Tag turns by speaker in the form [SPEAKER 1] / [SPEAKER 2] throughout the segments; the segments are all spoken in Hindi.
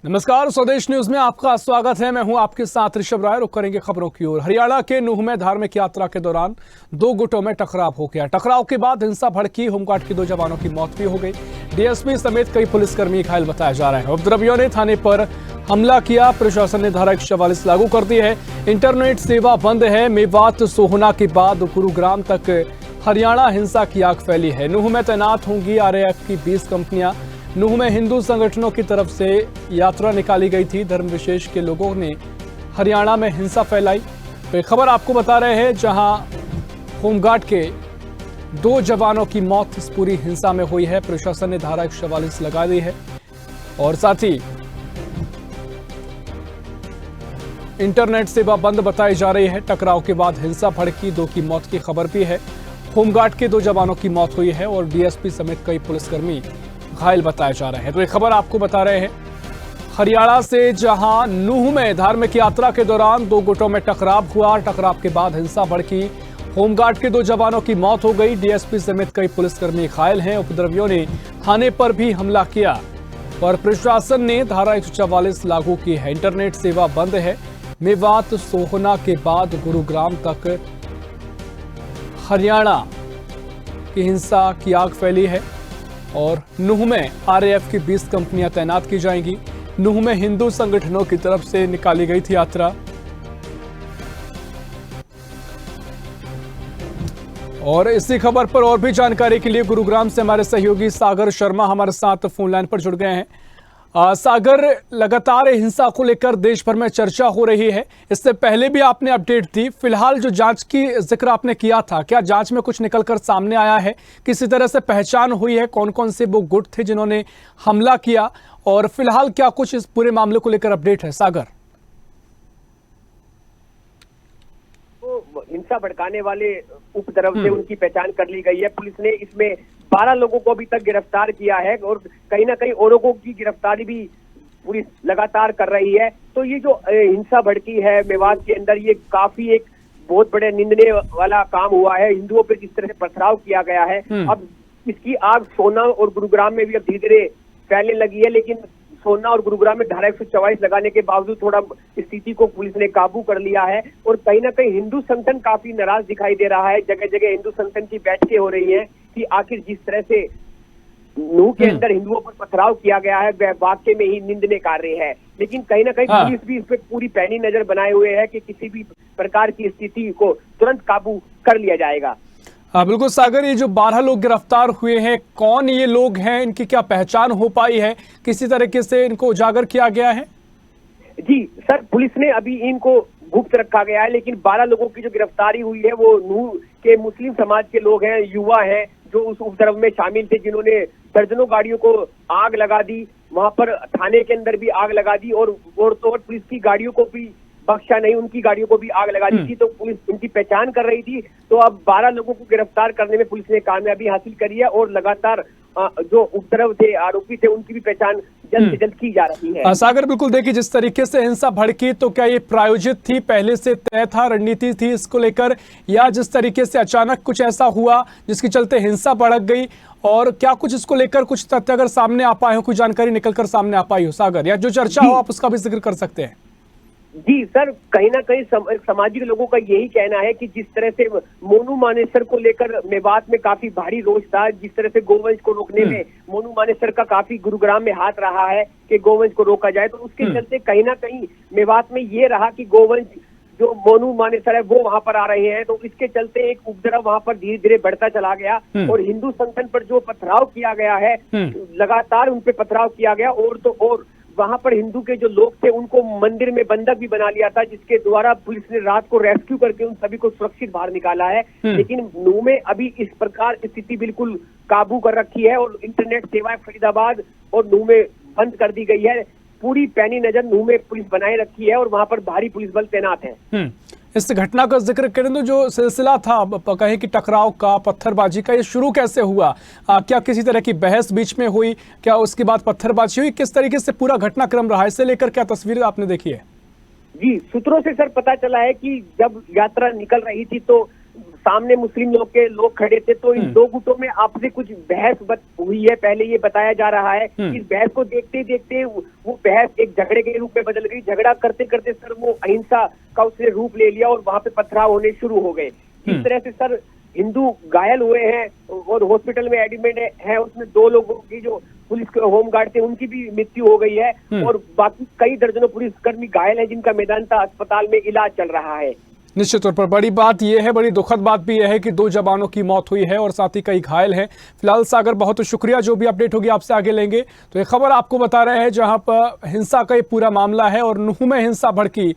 [SPEAKER 1] नमस्कार, स्वदेश न्यूज में आपका स्वागत है। मैं हूं आपके साथ ऋषभ राय। रुक करेंगे खबरों की ओर। हरियाणा के नूह में धार्मिक यात्रा के दौरान दो गुटों में टकराव हो गया। टकराव के बाद हिंसा भड़की, होमगार्ड के दो जवानों की मौत भी हो गई। डीएसपी समेत कई पुलिसकर्मी घायल बताया जा रहा है। उपद्रवियों ने थाने पर हमला किया। प्रशासन ने धारा 144 लागू कर दी है। इंटरनेट सेवा बंद है। मेवात सोहना के बाद गुरुग्राम तक हरियाणा हिंसा की आग फैली है। नूह में तैनात होंगी आरएएफ की 20 कंपनियां। नूह में हिंदू संगठनों की तरफ से यात्रा निकाली गई थी। धर्म विशेष के लोगों ने हरियाणा में हिंसा फैलाई। तो एक खबर आपको बता रहे हैं, जहां होमगार्ड के दो जवानों की मौत इस पूरी हिंसा में हुई है। प्रशासन ने धारा 144 लगा दी है और साथ ही इंटरनेट सेवा बंद बताई जा रही है। टकराव के बाद हिंसा भड़की, दो की मौत की खबर भी है। होमगार्ड के दो जवानों की मौत हुई है और डीएसपी समेत कई पुलिसकर्मी घायल बताए जा रहे हैं। तो एक खबर आपको बता रहे हैं हरियाणा से, जहां नूह में धार्मिक यात्रा के दौरान दो गुटों में टकराव हुआ। टकराव के बाद हिंसा भड़की, होमगार्ड के दो जवानों की मौत हो गई। डीएसपी समेत कई पुलिसकर्मी घायल हैं। उपद्रवियों ने थाने पर भी हमला किया और प्रशासन ने धारा 144 लागू की है। इंटरनेट सेवा बंद है। मेवात सोहना के बाद गुरुग्राम तक हरियाणा की हिंसा की आग फैली है और नूह में आरएएफ की 20 कंपनियां तैनात की जाएंगी। नूह में हिंदू संगठनों की तरफ से निकाली गई थी यात्रा। और इसी खबर पर और भी जानकारी के लिए गुरुग्राम से हमारे सहयोगी सागर शर्मा हमारे साथ फोन लाइन पर जुड़ गए हैं। सागर, लगातार हिंसा को लेकर देश भर में चर्चा हो रही है। इससे पहले भी आपने अपडेट दी। फिलहाल जो जांच की जिक्र आपने किया था, क्या जांच में कुछ निकलकर सामने आया है? किसी तरह से पहचान हुई है कौन कौन से वो गुट थे जिन्होंने हमला किया? और फिलहाल क्या कुछ इस पूरे मामले को लेकर अपडेट है सागर?
[SPEAKER 2] हिंसा भड़काने वाले उपद्रव से उनकी पहचान कर ली गई है। पुलिस ने इसमें 12 लोगों को अभी तक गिरफ्तार किया है और कहीं ना कहीं औरों की गिरफ्तारी भी पुलिस लगातार कर रही है। तो ये जो हिंसा भड़की है मेवात के अंदर, ये काफी एक बहुत बड़े निंदने वाला काम हुआ है। हिंदुओं पर जिस तरह से पथराव किया गया है, अब इसकी आग सोना और गुरुग्राम में भी अब धीरे धीरे फैलने लगी है। लेकिन सोना और गुरुग्राम में धारा 144 लगाने के बावजूद थोड़ा स्थिति को पुलिस ने काबू कर लिया है। और कहीं ना कहीं हिंदू संगठन काफी नाराज दिखाई दे रहा है। जगह जगह हिंदू संगठन की बैठकें हो रही हैं कि आखिर जिस तरह से नूह के अंदर हिंदुओं पर पथराव किया गया है वह वाकई में ही निंदनीय कार्य है। लेकिन कहीं ना कहीं पुलिस भी इस पर पूरी पैनी नजर बनाए हुए है कि किसी भी प्रकार की स्थिति को तुरंत काबू कर लिया जाएगा।
[SPEAKER 1] हाँ बिल्कुल सागर, ये जो 12 लोग गिरफ्तार हुए हैं, कौन ये लोग हैं? इनकी क्या पहचान हो पाई है? किसी तरीके से इनको उजागर किया गया है?
[SPEAKER 2] जी सर, पुलिस ने अभी इनको गुप्त रखा गया है। लेकिन 12 लोगों की जो गिरफ्तारी हुई है वो नूह के मुस्लिम समाज के लोग हैं, युवा हैं, जो उस उपद्रव में शामिल थे, जिन्होंने दर्जनों गाड़ियों को आग लगा दी। वहां पर थाने के अंदर भी आग लगा दी और पुलिस की गाड़ियों को भी बख्शा नहीं, उनकी गाड़ियों को भी आग लगा दी थी। तो पुलिस उनकी पहचान कर रही थी। तो अब 12 लोगों को गिरफ्तार करने में पुलिस ने कामयाबी हासिल करी है और लगातार जो उपद्रव थे, आरोपी थे, उनकी भी पहचान जल्द से जल्द की जा रही है।
[SPEAKER 1] सागर, बिल्कुल देखिए, जिस तरीके से हिंसा भड़की, तो क्या ये प्रायोजित थी, पहले से तय था, रणनीति थी इसको लेकर, या जिस तरीके से अचानक कुछ ऐसा हुआ जिसके चलते हिंसा भड़क गई? और क्या कुछ इसको लेकर कुछ तथ्य अगर सामने आ पाए हो, कुछ जानकारी निकलकर सामने आ पाई हो सागर, या जो चर्चा हो आप उसका भी जिक्र कर सकते हैं?
[SPEAKER 2] जी सर, कहीं ना कहीं सामाजिक लोगों का यही कहना है कि जिस तरह से मोनू मानेसर को लेकर मेवात में काफी भारी रोष था, जिस तरह से गोवंश को रोकने में मोनू मानेसर का काफी गुरुग्राम में हाथ रहा है कि गोवंश को रोका जाए, तो उसके चलते कहीं ना कहीं मेवात में ये रहा कि गोवंश जो मोनू मानेसर है वो वहां पर आ रहे हैं। तो इसके चलते एक उपद्रव वहां पर धीरे धीरे बढ़ता चला गया और हिंदू संगठन पर जो पथराव किया गया है, लगातार उन पे पथराव किया गया। और तो और वहां पर हिंदू के जो लोग थे उनको मंदिर में बंधक भी बना लिया था, जिसके द्वारा पुलिस ने रात को रेस्क्यू करके उन सभी को सुरक्षित बाहर निकाला है। लेकिन नूह में अभी इस प्रकार स्थिति बिल्कुल काबू कर रखी है और इंटरनेट सेवाएं फरीदाबाद और नूह में बंद कर दी गई है। पूरी पैनी नजर नूह में पुलिस बनाए रखी है और वहां पर भारी पुलिस बल तैनात है।
[SPEAKER 1] इस घटना का जिक्र करें तो जो सिलसिला था कहें कि टकराव का, पत्थरबाजी का, ये शुरू कैसे हुआ? क्या किसी तरह की बहस बीच में हुई? क्या उसके बाद पत्थरबाजी हुई? किस तरीके से पूरा घटनाक्रम रहा? इससे लेकर क्या तस्वीर आपने देखी है?
[SPEAKER 2] जी, सूत्रों से सर पता चला है कि जब यात्रा निकल रही थी तो सामने मुस्लिम लोग खड़े थे, तो इन दो गुटों में आपसे कुछ बहस हुई है। पहले ये बताया जा रहा है कि इस बहस को देखते देखते वो बहस एक झगड़े के रूप में बदल गई। झगड़ा करते करते सर वो अहिंसा का उसने रूप ले लिया और वहां पे पथराव होने शुरू हो गए। इस तरह से सर हिंदू घायल हुए हैं और हॉस्पिटल में एडमिट है। उसमें 2 लोगों की जो पुलिस के होमगार्ड थे उनकी भी मृत्यु हो गई है और बाकी कई दर्जनों पुलिसकर्मी घायल हैं जिनका मेदांता अस्पताल में इलाज चल रहा है।
[SPEAKER 1] निश्चित तौर पर बड़ी बात यह है, बड़ी दुखद बात भी यह है कि 2 जवानों की मौत हुई है और साथ ही कई घायल हैं। फिलहाल सागर बहुत शुक्रिया, जो भी अपडेट होगी आपसे आगे लेंगे। तो ये खबर आपको बता रहे हैं जहां पर हिंसा का ये पूरा मामला है और नूह में हिंसा भड़की।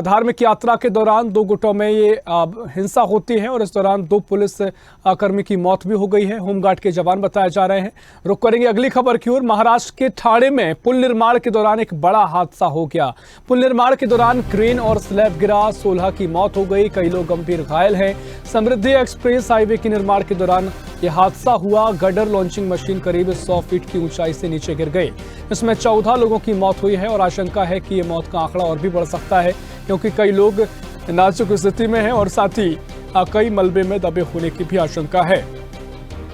[SPEAKER 1] धार्मिक यात्रा के दौरान 2 गुटों में ये हिंसा होती है और इस दौरान 2 पुलिस कर्मी की मौत भी हो गई है। होमगार्ड के जवान बताए जा रहे हैं। रुक करेंगे अगली खबर की ओर। महाराष्ट्र के ठाणे में पुल निर्माण के दौरान एक बड़ा हादसा हो गया। पुल निर्माण के दौरान क्रेन और स्लैब गिरा, 16 की मौत हो गई, कई लोग गंभीर घायल हैं। समृद्धि एक्सप्रेस हाईवे के निर्माण के दौरान यह हादसा हुआ। गडर लॉन्चिंग मशीन करीब 100 फीट की ऊंचाई से नीचे गिर गई। इसमें 14 लोगों की मौत हुई है और आशंका है कि यह मौत का आंकड़ा और भी बढ़ सकता है क्योंकि कई लोग नाजुक स्थिति में हैं और साथ ही कई मलबे में दबे होने की भी आशंका है।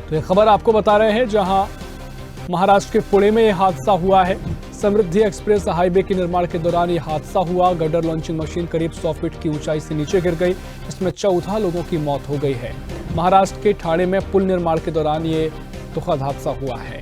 [SPEAKER 1] तो यह खबर आपको बता रहे हैं जहां महाराष्ट्र के पुणे में यह हादसा हुआ है। समृद्धि एक्सप्रेस हाईवे के निर्माण के दौरान यह हादसा हुआ। गडर लॉन्चिंग मशीन करीब 100 फीट की ऊंचाई से नीचे गिर गई। इसमें 14 लोगों की मौत हो गई है। महाराष्ट्र के ठाणे में पुल निर्माण के दौरान ये दुखद हादसा हुआ है।